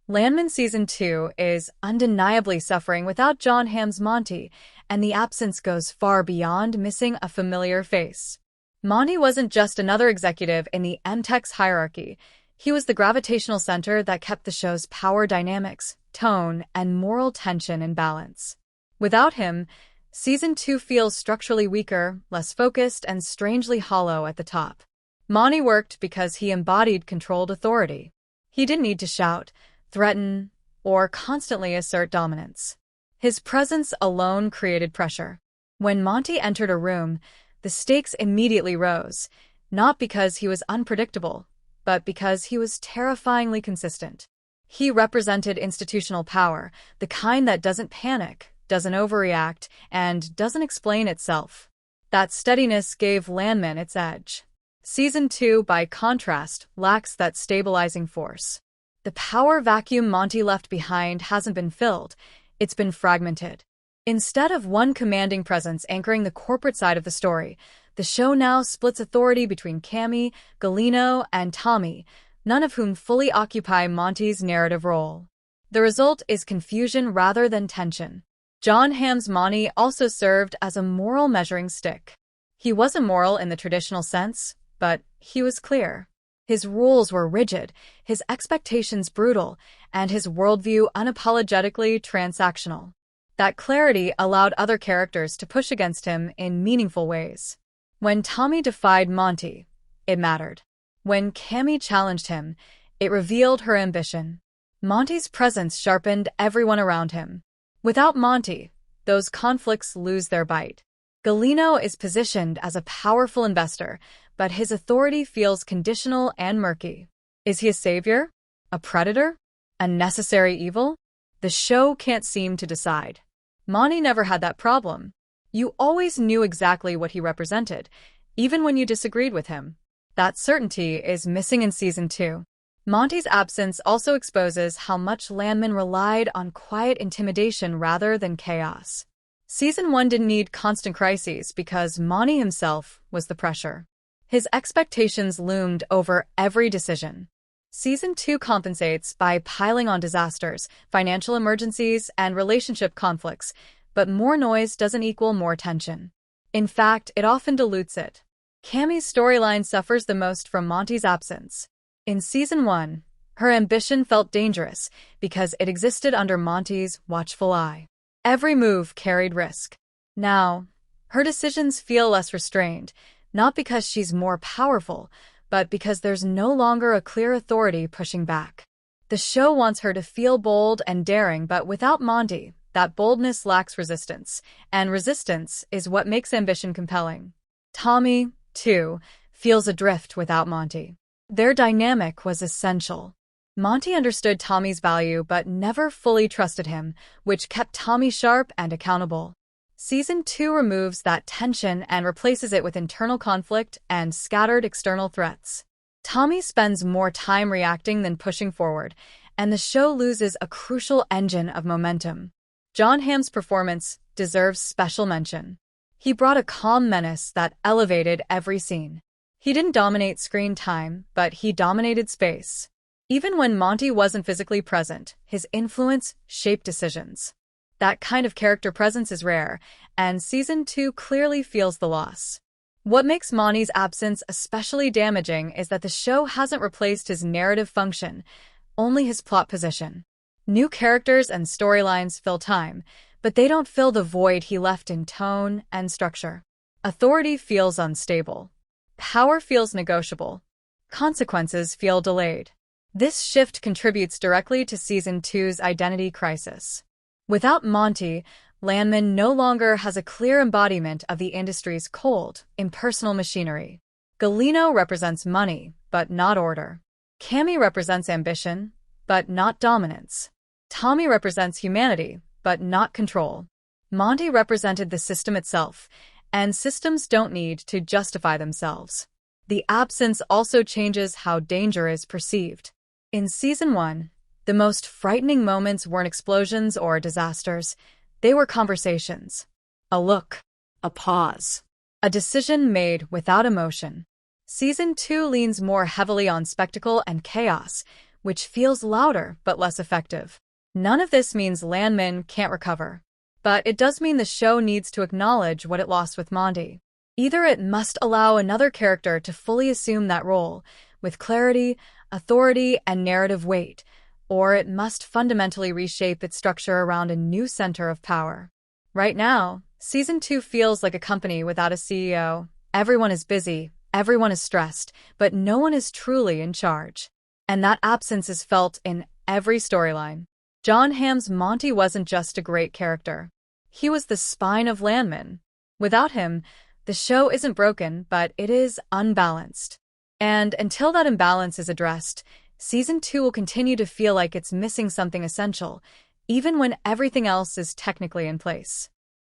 Landman Season 2 is undeniably suffering without Jon Hamm's Monty, and the absence goes far beyond missing a familiar face. Monty wasn't just another executive in the M-Tex hierarchy. He was the gravitational center that kept the show's power dynamics, tone, and moral tension in balance. Without him, Season 2 feels structurally weaker, less focused, and strangely hollow at the top. Monty worked because he embodied controlled authority. He didn't need to shout, threaten, or constantly assert dominance. His presence alone created pressure. When Monty entered a room, the stakes immediately rose, not because he was unpredictable, but because he was terrifyingly consistent. He represented institutional power, the kind that doesn't panic, doesn't overreact, and doesn't explain itself. That steadiness gave Landman its edge. Season 2, by contrast, lacks that stabilizing force. The power vacuum Monty left behind hasn't been filled, it's been fragmented. Instead of one commanding presence anchoring the corporate side of the story, the show now splits authority between Cammy, Gallino, and Tommy, none of whom fully occupy Monty's narrative role. The result is confusion rather than tension. Jon Hamm's Monty also served as a moral measuring stick. He wasn't moral in the traditional sense, but he was clear. His rules were rigid, his expectations brutal, and his worldview unapologetically transactional. That clarity allowed other characters to push against him in meaningful ways. When Tommy defied Monty, it mattered. When Cammy challenged him, it revealed her ambition. Monty's presence sharpened everyone around him. Without Monty, those conflicts lose their bite. Gallino is positioned as a powerful investor, but his authority feels conditional and murky. Is he a savior? A predator? A necessary evil? The show can't seem to decide. Monty never had that problem. You always knew exactly what he represented, even when you disagreed with him. That certainty is missing in Season 2. Monty's absence also exposes how much Landman relied on quiet intimidation rather than chaos. Season 1 didn't need constant crises because Monty himself was the pressure. His expectations loomed over every decision. Season 2 compensates by piling on disasters, financial emergencies, and relationship conflicts, but more noise doesn't equal more tension. In fact, it often dilutes it. Cammy's storyline suffers the most from Monty's absence. In Season 1, her ambition felt dangerous because it existed under Monty's watchful eye. Every move carried risk. Now, her decisions feel less restrained, not because she's more powerful, but because there's no longer a clear authority pushing back. The show wants her to feel bold and daring, but without Monty, that boldness lacks resistance, and resistance is what makes ambition compelling. Tommy, too, feels adrift without Monty. Their dynamic was essential. Monty understood Tommy's value but never fully trusted him, which kept Tommy sharp and accountable. Season 2 removes that tension and replaces it with internal conflict and scattered external threats. Tommy spends more time reacting than pushing forward, and the show loses a crucial engine of momentum. Jon Hamm's performance deserves special mention. He brought a calm menace that elevated every scene. He didn't dominate screen time, but he dominated space. Even when Monty wasn't physically present, his influence shaped decisions. That kind of character presence is rare, and Season 2 clearly feels the loss. What makes Monty's absence especially damaging is that the show hasn't replaced his narrative function, only his plot position. New characters and storylines fill time, but they don't fill the void he left in tone and structure. Authority feels unstable. Power feels negotiable. Consequences feel delayed. This shift contributes directly to Season 2's identity crisis. Without Monty, Landman no longer has a clear embodiment of the industry's cold, impersonal machinery. Gallino represents money, but not order. Cammy represents ambition, but not dominance. Tommy represents humanity, but not control. Monty represented the system itself, and systems don't need to justify themselves. The absence also changes how danger is perceived. In Season 1, the most frightening moments weren't explosions or disasters. They were conversations. A look. A pause. A decision made without emotion. Season 2 leans more heavily on spectacle and chaos, which feels louder but less effective. None of this means Landman can't recover. But it does mean the show needs to acknowledge what it lost with Monty. Either it must allow another character to fully assume that role, with clarity, authority, and narrative weight, or it must fundamentally reshape its structure around a new center of power. Right now, Season 2 feels like a company without a CEO. Everyone is busy, everyone is stressed, but no one is truly in charge. And that absence is felt in every storyline. Jon Hamm's Monty wasn't just a great character. He was the spine of Landman. Without him, the show isn't broken, but it is unbalanced. And until that imbalance is addressed, Season 2 will continue to feel like it's missing something essential, even when everything else is technically in place.